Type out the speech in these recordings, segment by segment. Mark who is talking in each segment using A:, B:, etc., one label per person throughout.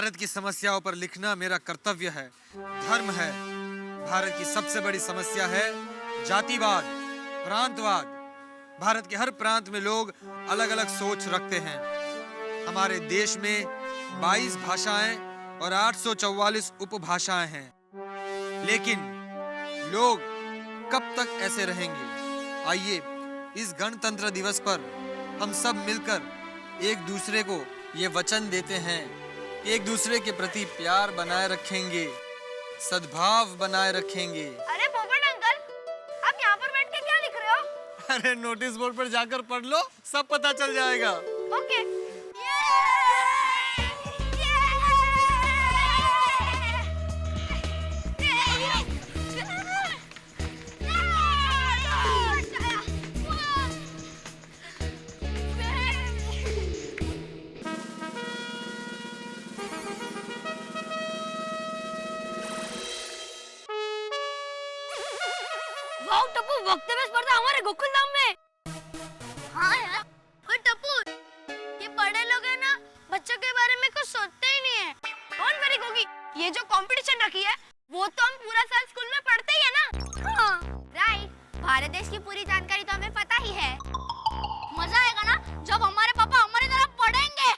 A: भारत की समस्याओं पर लिखना मेरा कर्तव्य है, धर्म है। भारत की सबसे बड़ी समस्या है जातिवाद, प्रांतवाद। भारत के हर प्रांत में लोग अलग अलग सोच रखते हैं। हमारे देश में 22 भाषाएं और 844 उपभाषाएं हैं। लेकिन लोग कब तक ऐसे रहेंगे? आइए इस गणतंत्र दिवस पर हम सब मिलकर एक दूसरे को ये वचन देते हैं कि एक दूसरे के प्रति प्यार बनाए रखेंगे, सद्भाव बनाए रखेंगे।
B: अरे पोपट अंकल, आप यहाँ पर बैठ के क्या लिख रहे हो?
A: अरे नोटिस बोर्ड पर जाकर पढ़ लो, सब पता चल जाएगा।
B: ओके। वाओ टप्पू, वक्तव्य स्पर्धा हमारे गोकुलधाम में। हाँ यार, और टप्पू, ये बड़े लोग हैं ना, बच्चों के बारे में कुछ सोचते ही नहीं है। कौन वेरी गोगी, ये जो कंपटीशन रखी है, वो तो हम पूरा साल स्कूल में पढ़ते ही है ना। हाँ, राइट। भारत देश की पूरी जानकारी तो हमें पता ही है। मजा आएगा ना, जब हमारे पापा हमारी तरह पढ़ेंगे।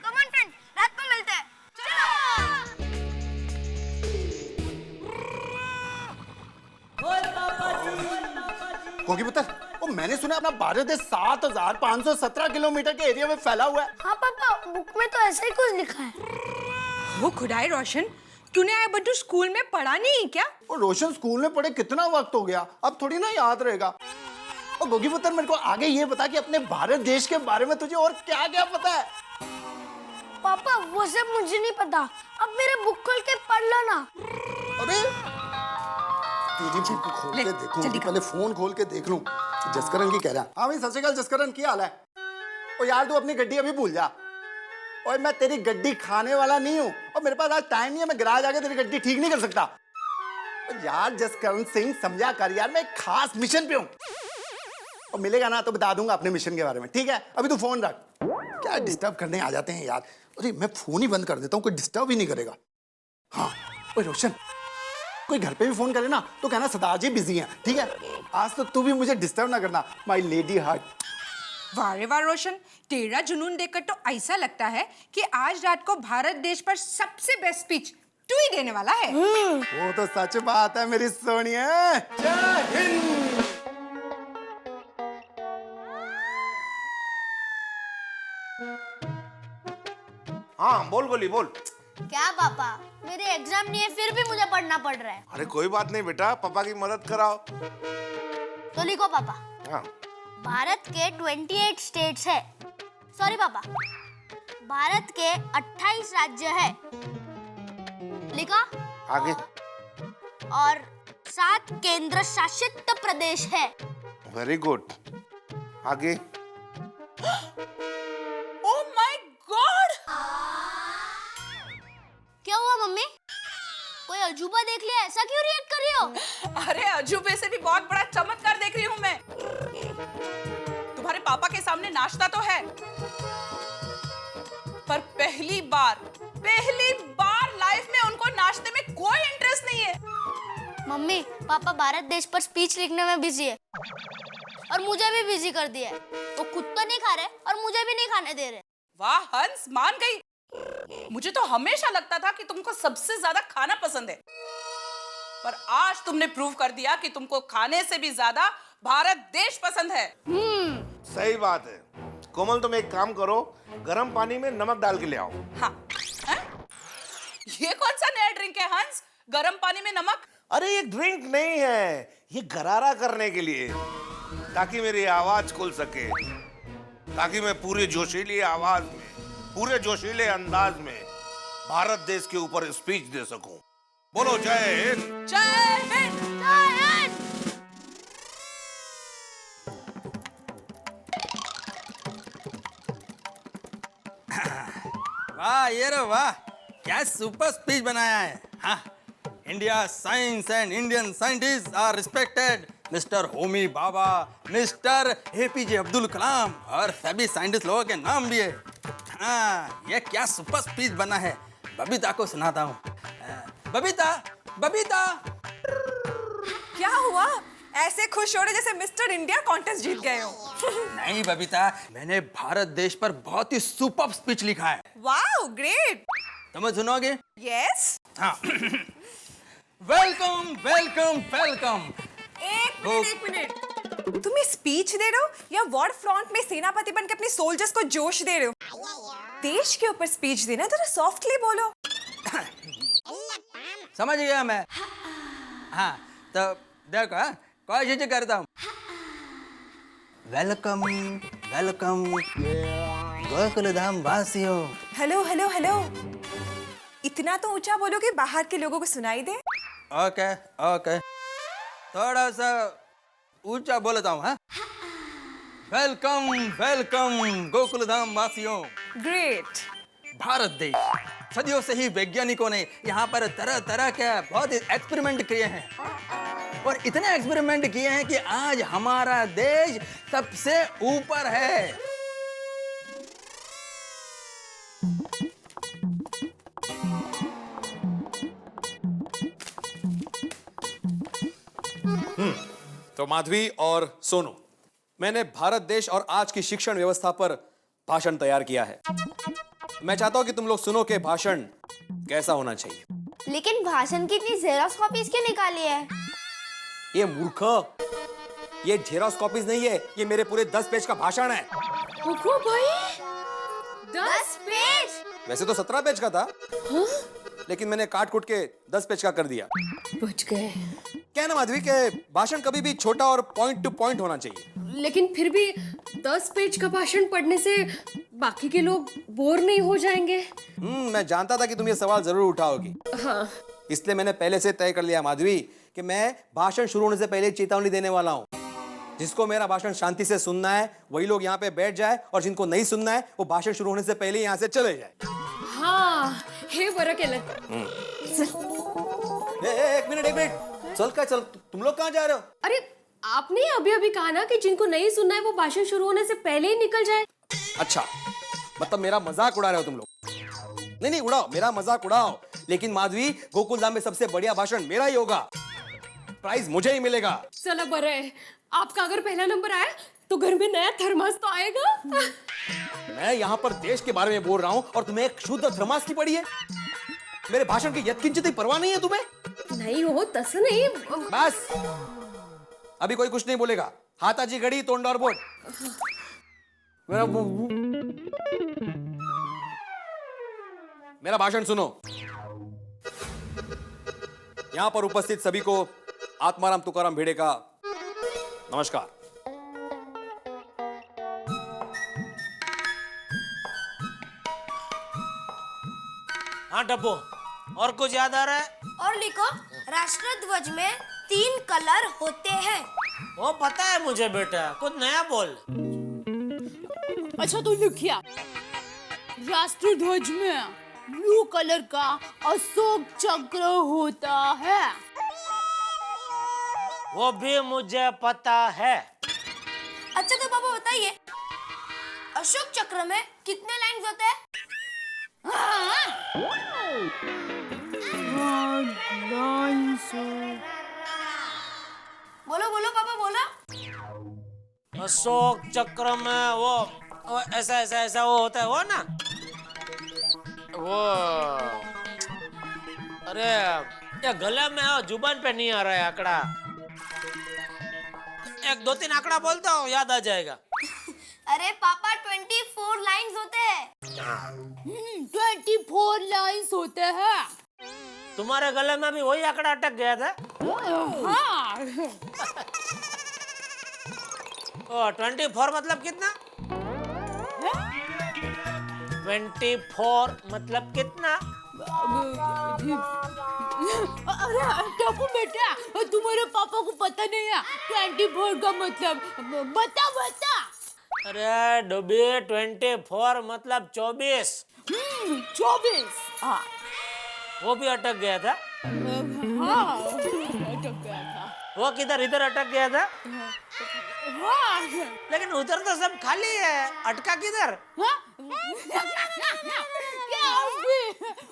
B: कम ऑन फ्रेंड, रात को मिलते हैं।
C: गोगी पुत्र, वो मैंने सुना अपना भारत देश 7517 किलोमीटर के एरिया में फैला हुआ है।
B: हाँ पापा, बुक में तो ऐसा ही कुछ लिखा है।
D: वो खुदाई रोशन, तूने आया बंटू स्कूल में पढ़ा नहीं क्या?
C: और रोशन स्कूल में पढ़े कितना वक्त हो गया, अब थोड़ी ना याद रहेगा। और गोगी पुत्र, मेरे को आगे ये बता कि अपने भारत देश के बारे में तुझे और क्या क्या पता है?
B: पापा वो सब मुझे नहीं पता, अब मेरे बुक खोल के पढ़ लो ना।
C: अरे तेरी बुक खोल के देखूं, पहले फोन खोल के देख लूं। जसकरण की कह रहा। हाँ भाई, सत श्री अकाल जसकरण, क्या हाल है? और यार तू अपनी गड्डी अभी भूल जा। और मैं तेरी गड्डी खाने वाला नहीं हूँ, और मेरे पास आज टाइम नहीं है, मैं गैराज आके तेरी गड्डी ठीक नहीं कर सकता। यार जसकरण सिंह, समझा कर यार, मैं एक खास मिशन पे हूँ, और मिलेगा ना तो बता दूंगा अपने मिशन के बारे में, ठीक है? अभी तू फोन रख। क्या डिस्टर्ब करने आ जाते हैं यार। अरे मैं फोन ही बंद कर देता हूँ, कोई डिस्टर्ब ही नहीं करेगा। हाँ ओए रोशन, कोई घर पे भी फोन करे ना तो कहना सरदार जी बिजी हैं, ठीक है? आज तो तू भी मुझे डिस्टर्ब ना करना, माय लेडी हार्ट।
D: वाह रे वाह रोशन, तेरा जुनून देखकर तो ऐसा लगता है कि आज रात को भारत देश पर सबसे बेस्ट स्पीच तू ही देने वाला है।
C: वो तो सच बात है मेरी सोनिया। जय हिंद।
E: हाँ बोल गोली बोल।
B: क्या पापा, मेरे एग्जाम नहीं है फिर भी मुझे पढ़ना पड़ रहा है।
E: अरे कोई बात नहीं बेटा, पापा की मदद कराओ।
B: तो लिखो पापा।
E: हाँ।
B: भारत के 28 स्टेट्स है। सॉरी पापा, भारत के 28 राज्य है। लिखा?
E: आगे।
B: और 7 केंद्र शासित प्रदेश है।
E: Very good. आगे।
D: Oh my God!
B: क्या हुआ मम्मी? कोई अजूबा देख लिया, ऐसा क्यों रिएक्ट कर रही हो?
D: अरे अजूबे से भी बहुत बड़ा चमत्कार देख रही हूँ मैं। तुम्हारे पापा के सामने नाश्ता तो है, पर पहली बार लाइफ में उनको नाश्ते में कोई इंटरेस्ट नहीं है।
B: मम्मी, पापा भारत देश पर स्पीच लिखने में बिजी है, और मुझे भी बिजी कर दिया है। वो खुद तो नहीं खा रहे और मुझे भी नहीं खाने दे रहे।
D: वाह हंस, मान गई। मुझे तो हमेशा लगता था कि तुमको सबसे ज्यादा खाना पसंद है, पर आज तुमने प्रूव कर दिया कि तुमको खाने से भी ज्यादा भारत देश पसंद है।
E: सही बात है। कोमल तुम एक काम करो, गर्म पानी में नमक डाल के ले आओ।
D: हाँ। है? ये कौन सा नया ड्रिंक है हंस, गर्म पानी में नमक?
E: अरे ये ड्रिंक नहीं है, ये गरारा करने के लिए, ताकि मेरी आवाज खुल सके, ताकि मैं पूरी जोशीली आवाज में, पूरे जोशीले अंदाज में भारत देश के ऊपर स्पीच दे सकूं। बोलो जय हिंद।
D: जय हिंद।
B: जय हिंद।
F: वाह ये रे वाह, क्या सुपर स्पीच बनाया है। हाँ, India science and Indian scientist are respected. Mister Homi Bhabha, Mister APJ Abdul Kalam और सभी साइंटिस्ट लोगों के नाम भी है। ये क्या सुपर स्पीच बना है, बबीता को सुनाता हूँ। बबीता, बबीता।
G: क्या हुआ? ऐसे खुश हो रहे जैसे मिस्टर इंडिया कॉन्टेस्ट जीत गए हो।
F: नहीं बबीता, मैंने भारत देश पर बहुत ही सुपर स्पीच लिखा है।
G: Wow, great.
F: तुम्हें सुनोगे?
G: यस।
F: हाँ। Welcome, welcome, welcome.
G: एक मिनट। तुम ये स्पीच दे रहे हो या वॉर फ्रंट में सेनापति बनकर अपने सोल्जर्स को जोश दे रहे हो? देश के ऊपर स्पीच देना थोड़ा सॉफ्टली बोलो।
F: समझ गया मैं। हाँ, तो देखो, कोशिश करता हूँ। वेलकम, वेलकम, गोकुल धाम वासियों।
G: Hello hello hello. इतना तो ऊंचा बोलो कि बाहर के लोगों को सुनाई दे।
F: ओके, ओके, थोड़ा सा ऊंचा बोलता हूँ। हाँ, वेलकम, वेलकम, गोकुल धाम वासियों।
G: ग्रेट।
F: भारत देश, सदियों से ही वैज्ञानिकों ने यहाँ पर तरह तरह के बहुत एक्सपेरिमेंट किए हैं और इतने एक्सपेरिमेंट किए हैं कि आज हमारा देश सबसे ऊपर है।
H: तो माधवी और सोनू, मैंने भारत देश और आज की शिक्षण व्यवस्था पर भाषण तैयार किया है। मैं चाहता हूं कि तुम लोग सुनो कि भाषण कैसा होना चाहिए।
B: लेकिन भाषण की इतनी जेरॉक्स कॉपीज क्यों निकाली है?
H: ये मूर्ख, ये जेरॉक्स कॉपीज नहीं है, ये मेरे पूरे 10 पेज का भाषण है।
B: रुको भाई, 10 पेज?
H: वैसे तो 17 पेज का था, लेकिन मैंने काट कुट के 10 पेज का कर दिया।
I: बच गए।
H: क्या है ना माधवी के भाषण कभी भी छोटा और पॉइंट टू पॉइंट होना चाहिए।
I: लेकिन फिर भी 10 पेज का भाषण पढ़ने से बाकी के लोग बोर नहीं हो जाएंगे?
H: मैं जानता था कि तुम ये सवाल जरूर उठाओगी।
I: हाँ।
H: इसलिए मैंने पहले से तय कर लिया माधवी कि मैं भाषण शुरू होने से पहले चेतावनी देने वाला हूँ। जिसको मेरा भाषण शांति से सुनना है वही लोग यहाँ पे बैठ जाए और जिनको नहीं सुनना है वो भाषण शुरू होने से पहले यहाँ से चले जाए।
I: हाँ, हे बरं केलं।
H: एक मिनट, चल क्या चल, तुम लोग कहाँ जा रहे हो?
I: अरे आपने अभी अभी कहा ना कि जिनको नहीं सुनना है वो भाषण शुरू होने से पहले ही निकल जाए।
H: अच्छा, मतलब मेरा मजाक उड़ा रहे हो तुम लोग? नहीं उड़ाओ, मेरा मजाक उड़ाओ, लेकिन माधवी गोकुल धाम में सबसे बढ़िया भाषण मेरा ही होगा, प्राइज मुझे ही मिलेगा।
I: चलो बरं है, आपका अगर पहला नंबर आया तो घर में नया थर्मास तो आएगा।
H: मैं यहाँ पर देश के बारे में बोल रहा हूँ और तुम्हें एक शुद्ध थर्मास की पड़ी है। मेरे भाषण की यत्किंचित ही परवाह नहीं है तुम्हें?
I: नहीं हो, तसं नहीं।
H: बस, अभी कोई कुछ नहीं बोलेगा। हाथाची घड़ी तोंडावर बोट। मेरा भाषण सुनो। यहां पर उपस्थित सभी को आत्माराम तुकाराम भिड़े का नमस्कार।
J: हाँ टप्पू, और कुछ याद आ रहा है?
B: और लिखो, राष्ट्र ध्वज में 3 कलर होते हैं।
J: वो पता है मुझे बेटा, कुछ नया बोल।
K: अच्छा तो लिखिया, राष्ट्र ध्वज में ब्लू कलर का अशोक चक्र होता है।
J: वो भी मुझे पता है।
B: अच्छा तो पापा बताइए, अशोक चक्र में कितने लाइन्स होते हैं? बोलो बोलो पापा बोलो।
J: अशोक चक्र में वो ऐसा ऐसा ऐसा वो होता है वो ना, वो अरे ये गले में जुबान पे नहीं आ रहा है आंकड़ा। 1 2 3 आंकड़ा बोलता हूँ, याद आ जाएगा।
B: अरे पापा 24 लाइन्स होते हैं।
K: 24 लाइन्स होते हैं।
J: तुम्हारे गले में भी वही आंकड़ा अटक गया था।
K: हाँ।
J: ओ 24 मतलब कितना? 24 मतलब कितना?
K: अरे टप्पू बेटा, तुम्हारे पापा को पता नहीं है 24 का मतलब, बता बता।
J: अरे डोबी 24 मतलब 24।
K: 24। हाँ,
J: वो भी अटक गया था।
K: हाँ, अटक गया था।
J: वो किधर इधर अटक गया था।
K: हाँ
J: लेकिन उधर तो सब खाली है, अटका किधर?
K: हाँ? क्या अभी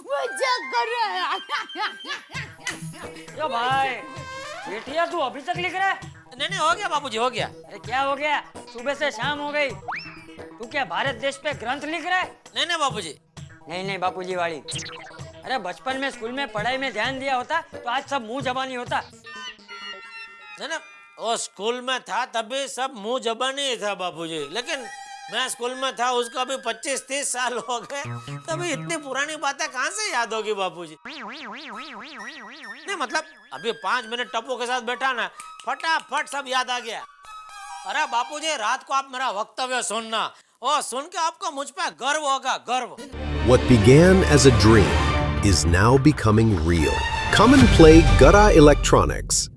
K: मजाक कर रहा है?
J: यो भाई बेटिया तू अभी तक लिख रहा है? नहीं हो गया बापूजी, हो गया। अरे क्या हो गया? सुबह से शाम हो गई, तू क्या भारत देश पे ग्रंथ लिख रहा है? नहीं बापूजी। नहीं बापूजी वाली, अरे बचपन में स्कूल में पढ़ाई में ध्यान दिया होता तो आज सब मुंह जबानी होता। नहीं वो स्कूल में था तभी सब मुंह जबानी ही था बापूजी, लेकिन मैं स्कूल में था उसको अभी 25-30 साल हो गए, तभी इतनी पुरानी बातें कहाँ से याद होगी बापूजी? नहीं मतलब अभी 5 मिनट टप्पू के साथ बैठा ना, फटाफट सब याद आ गया। अरे बापूजी रात को आप मेरा वक्तव्य सुनना, और सुन के आपको मुझ पे गर्व होगा, गर्व।
L: What began as a dream is now becoming real. Come and play Gura Electronics.